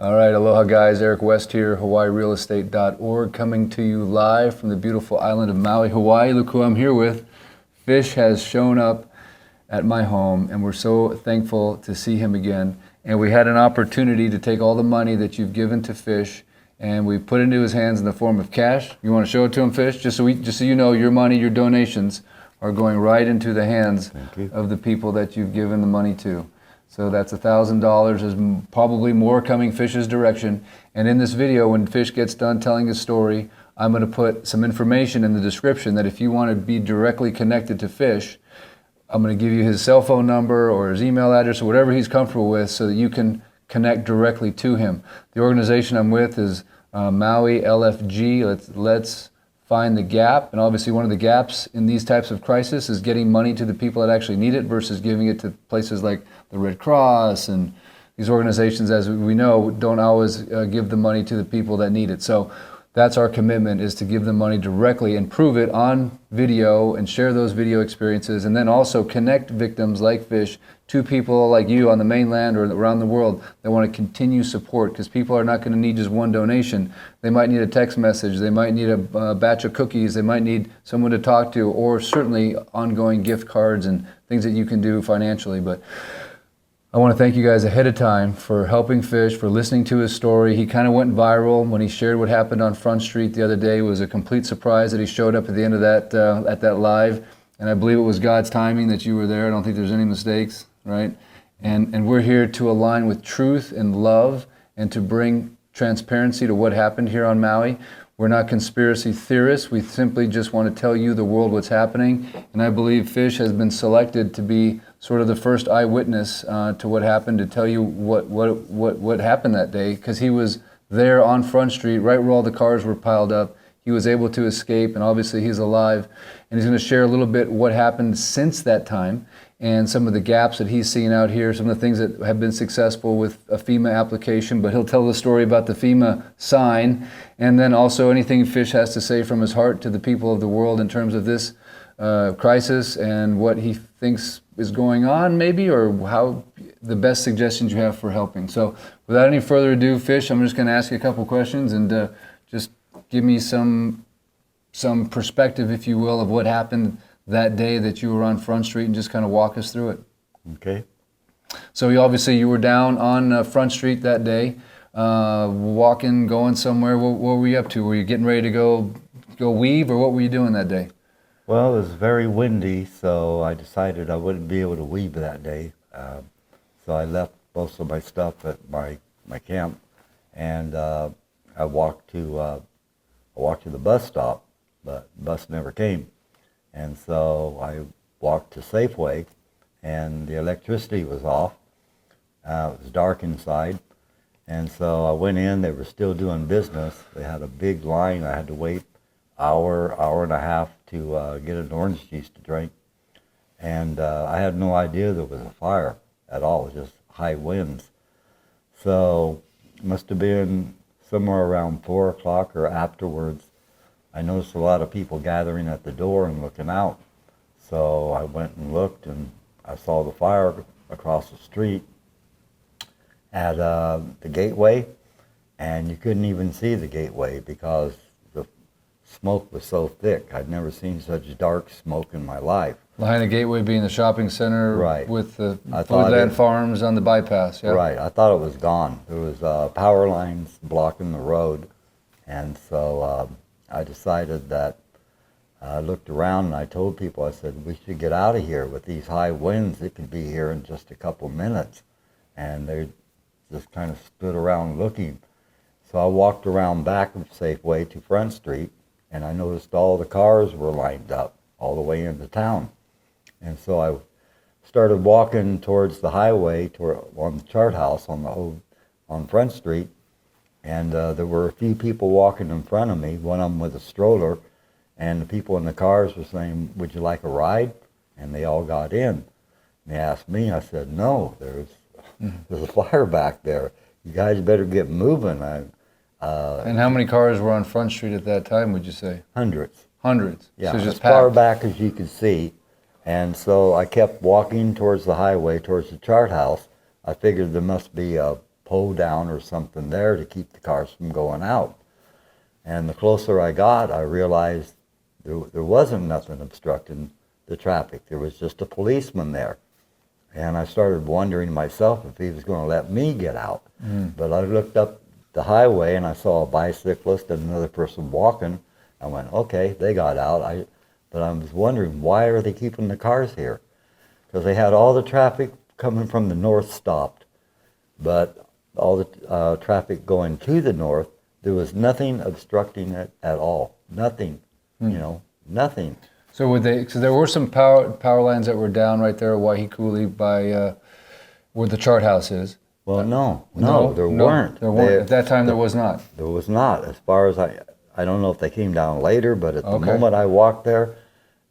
All right, aloha guys, Eric West here, hawaiirealestate.org, coming to you live from the beautiful island of Maui, Hawaii. Look who I'm here with. Fish has shown up at my home, and we're so thankful to see him again. And we had an opportunity to take all the money that you've given to Fish, and we put it into his hands in the form of cash. You want to show it to him, Fish? Just so you know, your money, your donations are going right into the hands of the people that you've given the money to. So that's $1,000. There's probably more coming Fish's direction. And in this video, when Fish gets done telling his story, I'm going to put some information in the description that if you want to be directly connected to Fish, I'm going to give you his cell phone number or his email address or whatever he's comfortable with so that you can connect directly to him. The organization I'm with is Maui LFG. Let's find the gap. And obviously one of the gaps in these types of crisis is getting money to the people that actually need it versus giving it to places like the Red Cross, and these organizations, as we know, don't always give the money to the people that need it. So that's our commitment, is to give them money directly and prove it on video and share those video experiences, and then also connect victims like Fish to people like you on the mainland or around the world that want to continue support, because people are not going to need just one donation. They might need a text message, they might need a batch of cookies, they might need someone to talk to, or certainly ongoing gift cards and things that you can do financially. But I want to thank you guys ahead of time for helping Fish, for listening to his story. He kind of went viral when he shared what happened on Front Street the other day. It was a complete surprise that he showed up at the end of that at that live, and I believe it was God's timing that you were there. I don't think there's any mistakes, right? And we're here to align with truth and love and to bring transparency to what happened here on Maui. We're not conspiracy theorists. We simply just want to tell you, the world, what's happening. And I believe Fish has been selected to be sort of the first eyewitness to what happened, to tell you what happened that day, because he was there on Front Street, right where all the cars were piled up. He was able to escape, and obviously he's alive. And he's going to share a little bit what happened since that time, and some of the gaps that he's seen out here, some of the things that have been successful with a FEMA application, but he'll tell the story about the FEMA sign, and then also anything Fish has to say from his heart to the people of the world in terms of this crisis and what he thinks is going on, maybe, or how the best suggestions you have for helping. So without any further ado, Fish, I'm just going to ask you a couple questions, and just give me some perspective, if you will, of what happened that day that you were on Front Street, and just kind of walk us through it. Okay. So you were down on Front Street that day, walking, going somewhere. What were you up to? Were you getting ready to go weave, or what were you doing that day? Well, it was very windy, so I decided I wouldn't be able to weave that day. So I left most of my stuff at my camp, and I walked to the bus stop, but the bus never came. And so I walked to Safeway, and the electricity was off. It was dark inside, and so I went in. They were still doing business. They had a big line. I had to wait hour and a half to get an orange juice to drink. And I had no idea there was a fire at all. It was just high winds. So it must have been somewhere around 4 o'clock or afterwards. I noticed a lot of people gathering at the door and looking out. So I went and looked, and I saw the fire across the street at the gateway, and you couldn't even see the gateway because the smoke was so thick. I'd never seen such dark smoke in my life. Lahaina Gateway being the shopping center, right, with the Foodland Farms on the bypass. Yeah. Right. I thought it was gone. There was power lines blocking the road, and so I decided that I looked around and I told people, I said, we should get out of here with these high winds. It could be here in just a couple minutes. And they just kind of stood around looking. So I walked around back of Safeway to Front Street, and I noticed all the cars were lined up all the way into town. And so I started walking towards the highway, on the chart house on Front Street. And there were a few people walking in front of me, one of them with a stroller, and the people in the cars were saying, would you like a ride? And they all got in. And they asked me, I said, no, there's a fire back there. You guys better get moving. And how many cars were on Front Street at that time, would you say? Hundreds. Hundreds? Yeah, so as just far packed. back as you could see. And so I kept walking towards the highway, towards the chart house. I figured there must be a pole down or something there to keep the cars from going out. And the closer I got, I realized there wasn't nothing obstructing the traffic. There was just a policeman there. And I started wondering myself if he was going to let me get out. But I looked up the highway and I saw a bicyclist and another person walking. I went, okay, they got out. But I was wondering, why are they keeping the cars here? Because they had all the traffic coming from the north stopped, but all the traffic going to the north, there was nothing obstructing it at all. Nothing, nothing. So would they? So there were some power lines that were down right there at Waihekuli by where the chart house is. Well, no, there weren't. There weren't. At that time, there was not. There was not. As far as I don't know if they came down later, but at the moment I walked there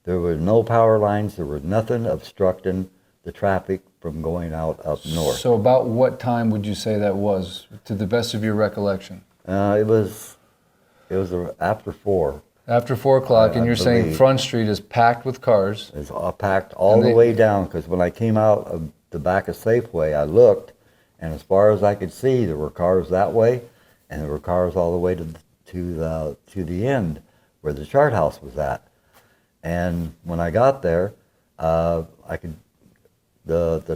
were no power lines. There was nothing obstructing the traffic from going out up north. So about what time would you say that was, to the best of your recollection? It was after 4. After 4 o'clock, and you're saying believe. Front Street is packed with cars. It's all packed all the way down, because when I came out of the back of Safeway, I looked, and as far as I could see, there were cars that way, and there were cars all the way to the end where the chart house was at. And when I got there, the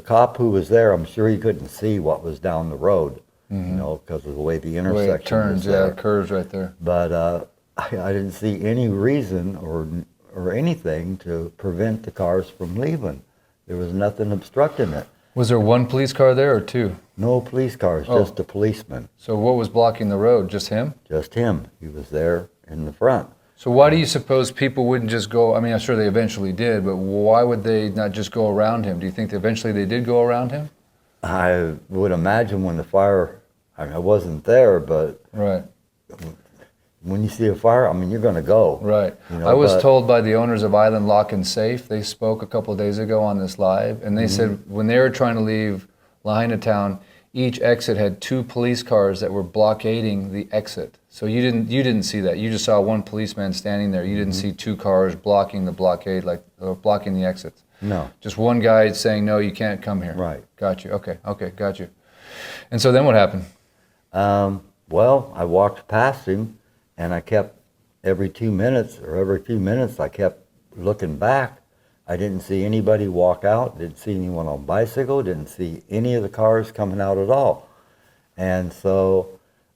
cop who was there, I'm sure he couldn't see what was down the road, because of the way the intersection the way it turns, was there. it curves right there. But I didn't see any reason or anything to prevent the cars from leaving. There was nothing obstructing it. Was there one police car there or 2? No police cars, just a policeman. So what was blocking the road? Just him? Just him. He was there in the front. So why do you suppose people wouldn't just go, I mean, I'm sure they eventually did, but why would they not just go around him? Do you think that eventually they did go around him? I would imagine when the fire, I wasn't there, but Right. when you see a fire, I mean, you're going to go. Right. I was told by the owners of Island Lock and Safe, they spoke a couple of days ago on this live, and they said when they were trying to leave Lahaina town, each exit had 2 police cars that were blockading the exit. So you didn't see that. You just saw one policeman standing there. You didn't see 2 cars blocking the blockade, blocking the exits. No. Just one guy saying, no, you can't come here. Right. Got you. Okay, got you. And so then what happened? Well, I walked past him, and I kept, every 2 minutes or every few minutes, I kept looking back. I didn't see anybody walk out, didn't see anyone on bicycle, didn't see any of the cars coming out at all. And so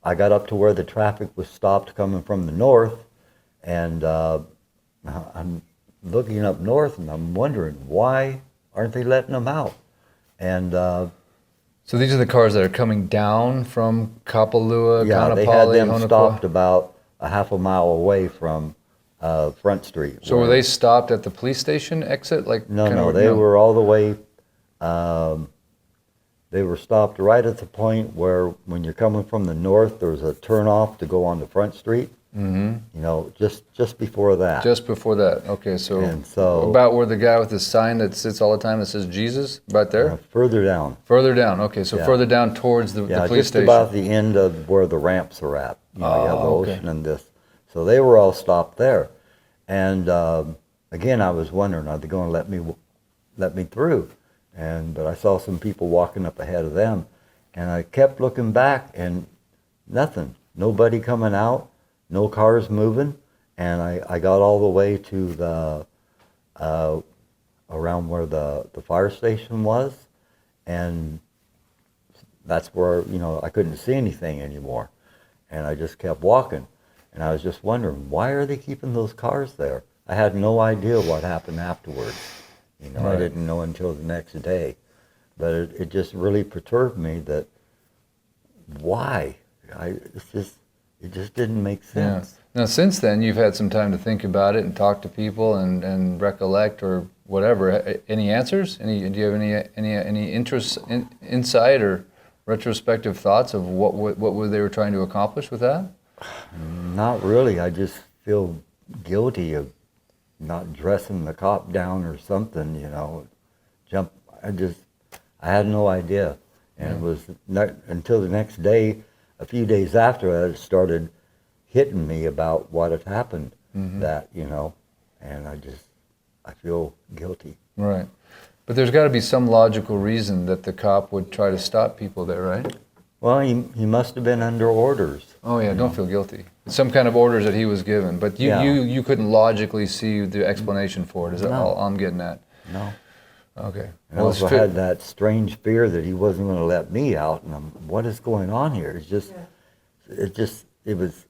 I got up to where the traffic was stopped coming from the north, and I'm looking up north, and I'm wondering, why aren't they letting them out? And so these are the cars that are coming down from Kapalua, yeah, they Kaanapali, had them Honolulu? stopped about a half a mile away from Front Street. So were they stopped at the police station exit? No, they were all the way, they were stopped right at the point where when you're coming from the north, there's a turnoff to go onto Front Street. Just before that. Just before that. Okay, so about where the guy with the sign that sits all the time that says Jesus, about there? Further down. Further down. Okay, so further down towards the police station. Just about the end of where the ramps are at. You have the ocean and this. So they were all stopped there. And again, I was wondering, are they going to let me through? But I saw some people walking up ahead of them, and I kept looking back, and nothing. Nobody coming out, no cars moving, and I got all the way to the around where the fire station was, and that's where I couldn't see anything anymore, and I just kept walking. And I was just wondering, why are they keeping those cars there? I had no idea what happened afterwards. Right. I didn't know until the next day. But it just really perturbed me that why? It just didn't make sense. Yeah. Now, since then, you've had some time to think about it and talk to people and recollect or whatever. Any answers? Do you have any interest, insight, or retrospective thoughts of what they were trying to accomplish with that? Not really. I just feel guilty of not dressing the cop down or something, I had no idea. And it was not until the next day, a few days after that, it started hitting me about what had happened, and I feel guilty. Right. But there's got to be some logical reason that the cop would try to stop people there, right? Well, he must have been under orders. Oh yeah, don't feel guilty. Some kind of orders that he was given, but you couldn't logically see the explanation for it. Is that all I'm getting at? No. Okay. I also had that strange fear that he wasn't going to let me out, and what is going on here? It was,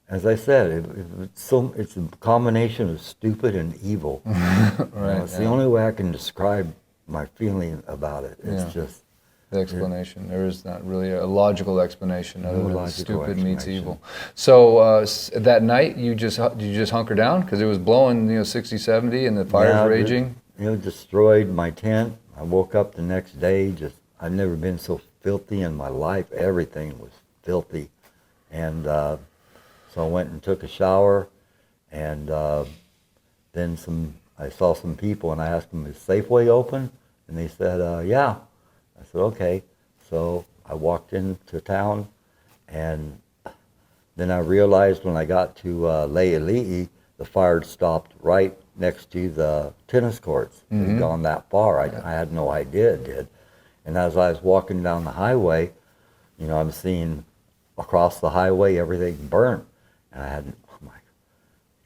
as I said, it's a combination of stupid and evil. Right. It's the only way I can describe my feeling about it. It's just the explanation. There is not really a logical explanation other than stupid meets explanation. evil. So that night, did you just hunker down because it was blowing 60, 70, and the fire's raging? Destroyed my tent. I woke up the next day. I've never been so filthy in my life. Everything was filthy, and so I went and took a shower, and then I saw some people, and I asked them, "Is Safeway open?" And they said, "Yeah." I said, "Okay." So I walked into town, and then I realized when I got to Lahaina, the fire had stopped right next to the tennis courts. It had gone that far. I had no idea it did. And as I was walking down the highway, I'm seeing across the highway everything burnt. And I'm like,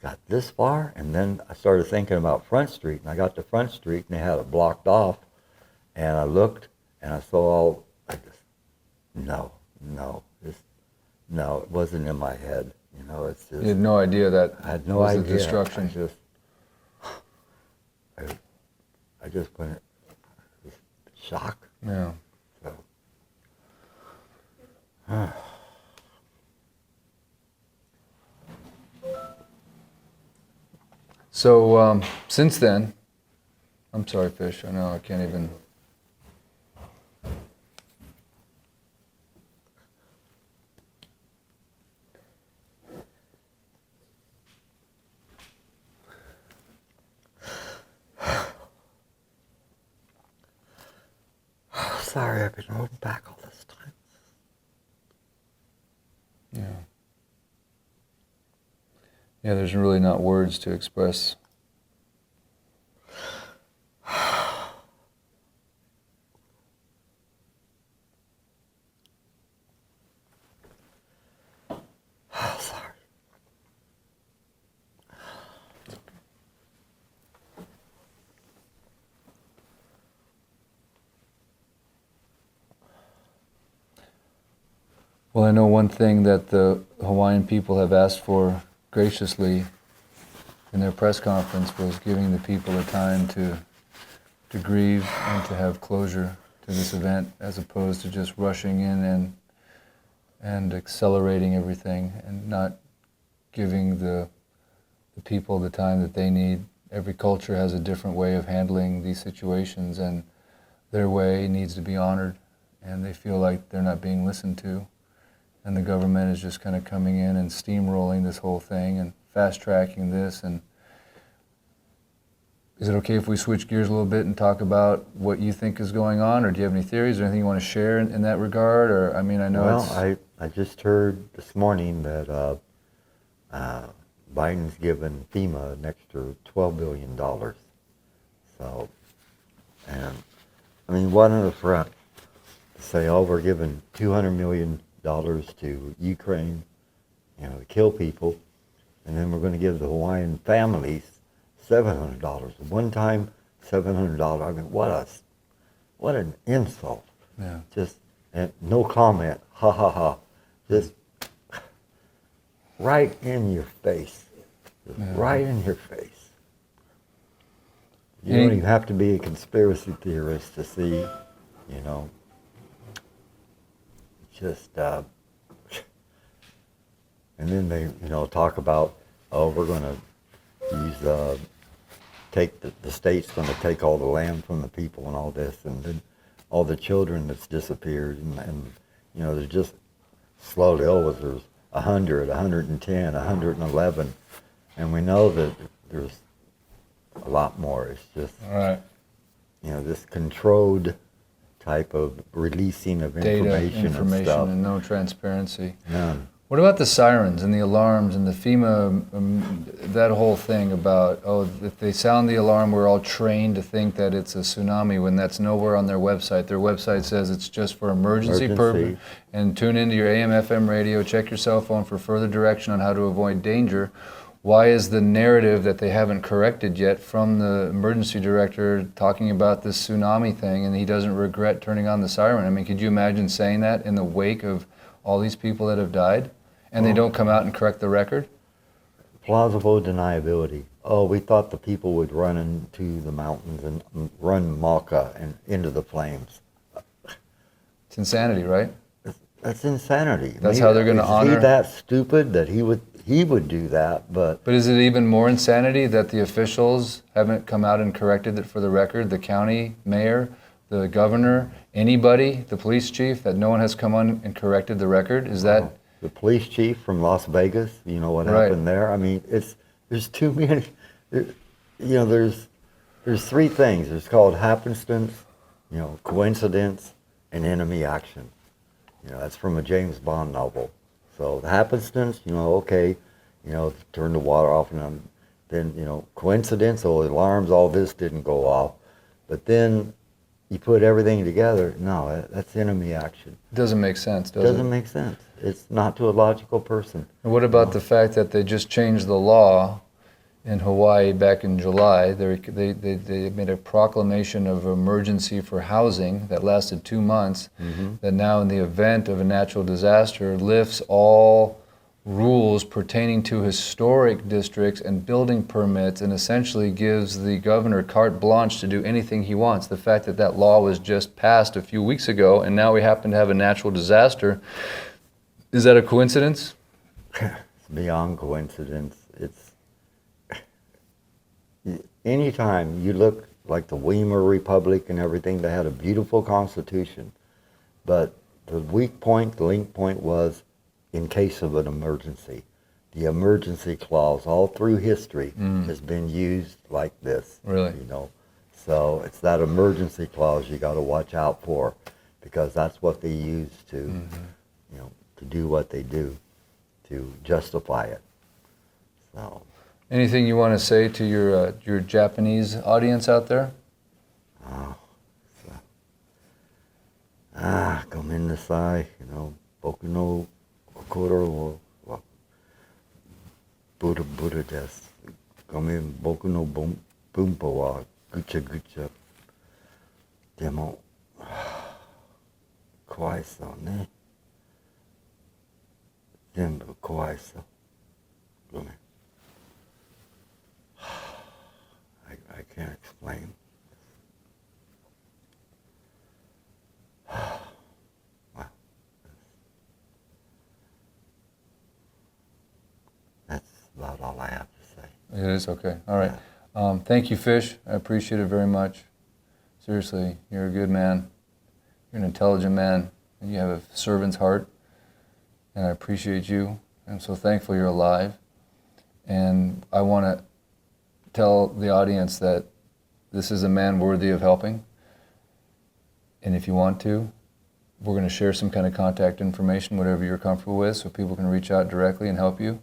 got this far? And then I started thinking about Front Street. And I got to Front Street and they had it blocked off. And I looked and I saw no, it wasn't in my head. It's just. You had no idea that I had no was idea. the destruction. I just went shock. Yeah. So since then, I'm sorry, Fish. I know I can't even. Sorry, I've been holding back all this time. Yeah. Yeah, there's really not words to express. Sorry. Well, I know one thing that the Hawaiian people have asked for graciously in their press conference was giving the people the time to grieve and to have closure to this event, as opposed to just rushing in and accelerating everything and not giving the people the time that they need. Every culture has a different way of handling these situations, and their way needs to be honored, and they feel like they're not being listened to. And the government is just kind of coming in and steamrolling this whole thing and fast-tracking this. And is it okay if we switch gears a little bit and talk about what you think is going on, or do you have any theories or anything you want to share in that regard? Or I mean, I know I just heard this morning that Biden's given FEMA an extra $12 billion. So, and I mean, what on the front to say, oh, we're giving $200 million to Ukraine, to kill people, and then we're going to give the Hawaiian families $700. One time, $700. I mean, what an insult. Yeah. Just and no comment. Ha ha ha. Just right in your face. Right in your face. You don't even have to be a conspiracy theorist to see, just, and then they, talk about, oh, we're going to use, the state's going to take all the land from the people and all this, and then all the children that's disappeared, and there's just slowly, there's 100, 110, 111, and we know that there's a lot more. It's just, right. This controlled type of releasing of Data, information and stuff. And no transparency. None. What about the sirens and the alarms and the FEMA, that whole thing about, oh, if they sound the alarm, we're all trained to think that it's a tsunami when that's nowhere on their website. Their website says it's just for emergency purpose. And tune into your AM, FM radio, check your cell phone for further direction on how to avoid danger. Why is the narrative that they haven't corrected yet from the emergency director talking about this tsunami thing and he doesn't regret turning on the siren? I mean, could you imagine saying that in the wake of all these people that have died, and they don't come out and correct the record? Plausible deniability. Oh, we thought the people would run into the mountains and run Malka and into the flames. It's insanity, right? That's insanity. That's how they're going to honor. Is he that stupid that he would do that? But is it even more insanity that the officials haven't come out and corrected it for the record? The county mayor, the governor, anybody, the police chief, that no one has come on and corrected the record? Is that the police chief from Las Vegas? You know what happened there? I mean, there's too many. There's three things. It's called happenstance, coincidence, and enemy action. That's from a James Bond novel. So the happenstance, okay, turn the water off, and then coincidence, the alarms, all this didn't go off, but then you put everything together. No, that's enemy action. It doesn't make sense, does it? Doesn't make sense. It's not to a logical person. And what about the fact that they just changed the law in Hawaii back in July? They made a proclamation of emergency for housing that lasted 2 months, that now in the event of a natural disaster lifts all rules pertaining to historic districts and building permits, and essentially gives the governor carte blanche to do anything he wants. The fact that that law was just passed a few weeks ago and now we happen to have a natural disaster, is that a coincidence? It's beyond coincidence. It's anytime you look like the Weimar Republic and everything, they had a beautiful constitution, but the weak point, the link point was in case of an emergency. The emergency clause all through history has been used like this. Really? So it's that emergency clause you got to watch out for, because that's what they use to, to do what they do, to justify it. So. Anything you want to say to your Japanese audience out there? Gomennasai, boku no kokoro wa Buddha desu. Gomen boku no bunpo wa gucha gucha. Demo, kawai so ne. Zenbu kawai so. Gomen. I can't explain. Wow. That's about all I have to say. It is? Okay. All right. Thank you, Fish. I appreciate it very much. Seriously, you're a good man. You're an intelligent man, and you have a servant's heart, and I appreciate you. I'm so thankful you're alive. And I want to tell the audience that this is a man worthy of helping. And if you want to, we're going to share some kind of contact information, whatever you're comfortable with, so people can reach out directly and help you.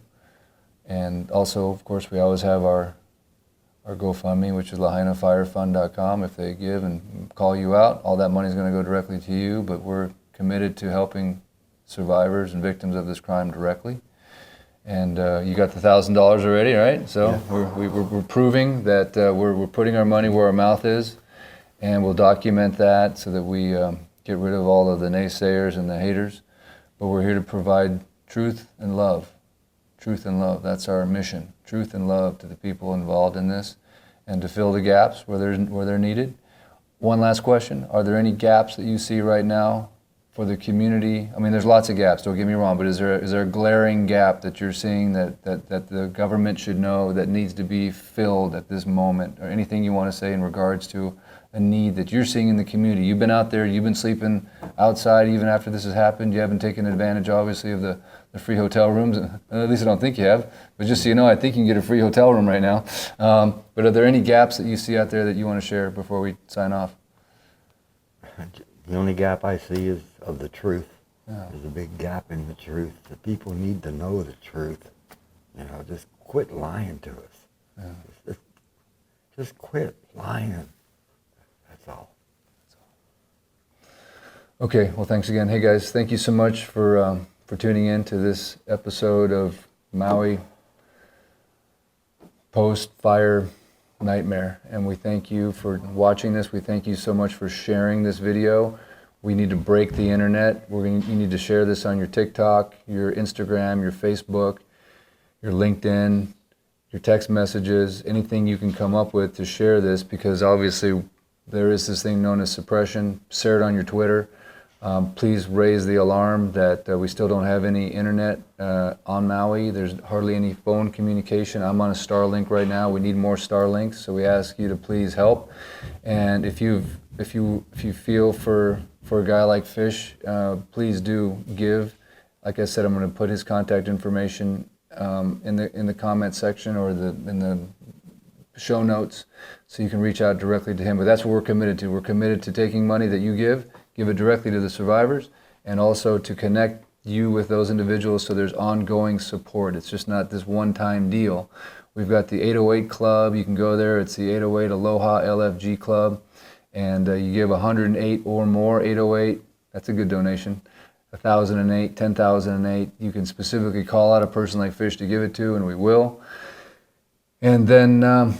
And also, of course, we always have our GoFundMe, which is lahainafirefund.com. If they give and call you out, all that money is going to go directly to you, but we're committed to helping survivors and victims of this crime directly. And you got the $1,000 already, right? So yeah. we're proving that we're putting our money where our mouth is, and we'll document that so that we get rid of all of the naysayers and the haters. But we're here to provide truth and love. Truth and love, that's our mission. Truth and love to the people involved in this, and to fill the gaps where they're needed. One last question, are there any gaps that you see right now for the community? I mean, there's lots of gaps, don't get me wrong, but is there a glaring gap that you're seeing that the government should know that needs to be filled at this moment? Or anything you want to say in regards to a need that you're seeing in the community? You've been out there, you've been sleeping outside even after this has happened. You haven't taken advantage, obviously, of the free hotel rooms. At least I don't think you have. But just so you know, I think you can get a free hotel room right now. But are there any gaps that you see out there that you want to share before we sign off? The only gap I see is of the truth. There's a big gap in the truth. The people need to know the truth. You know, just quit lying to us. Yeah. Just quit lying. That's all. Okay, well, thanks again. Hey, guys, thank you so much for tuning in to this episode of Maui Post-Fire Nightmare. And we thank you for watching this. We thank you so much for sharing this video. We need to break the internet. You need to share this on your TikTok, your Instagram, your Facebook, your LinkedIn, your text messages, anything you can come up with to share this, because obviously there is this thing known as suppression. Share it on your Twitter. Please raise the alarm that we still don't have any internet on Maui. There's hardly any phone communication. I'm on a Starlink right now. We need more Starlinks, so we ask you to please help. And if you feel for a guy like Fish, please do give. Like I said, I'm going to put his contact information in the comment section or in the show notes, so you can reach out directly to him. But that's what we're committed to. We're committed to taking money that you give it directly to the survivors, and also to connect you with those individuals so there's ongoing support. It's just not this one-time deal. We've got the 808 Club. You can go there. It's the 808 Aloha LFG Club, and you give 108 or more, 808. That's a good donation. 1,008, 10,008. You can specifically call out a person like Fish to give it to, and we will. And then, go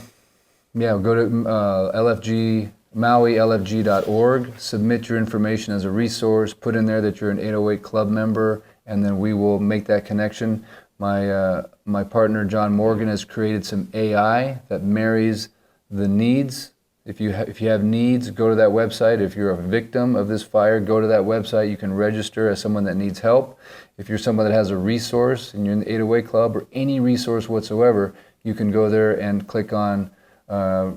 to LFG, MauiLFG.org, submit your information as a resource, put in there that you're an 808 Club member, and then we will make that connection. My partner, John Morgan, has created some AI that marries the needs. If you have needs, go to that website. If you're a victim of this fire, go to that website. You can register as someone that needs help. If you're someone that has a resource and you're in the 808 Club or any resource whatsoever, you can go there and click on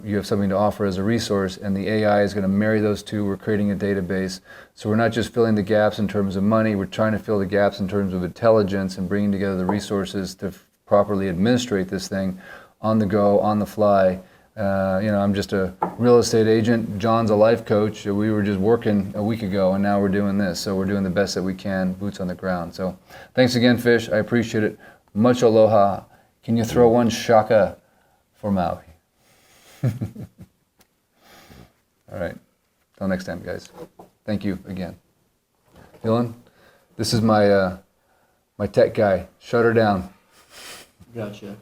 you have something to offer as a resource, and the AI is going to marry those two. We're creating a database. So we're not just filling the gaps in terms of money, we're trying to fill the gaps in terms of intelligence and bringing together the resources to properly administrate this thing on the go, on the fly. I'm just a real estate agent. John's a life coach. We were just working a week ago, and now we're doing this. So we're doing the best that we can, boots on the ground. So thanks again, Fish. I appreciate it. Much aloha. Can you throw one shaka for Maui? All right. Till next time, guys. Thank you again. Dylan, this is my tech guy. Shut her down. Gotcha.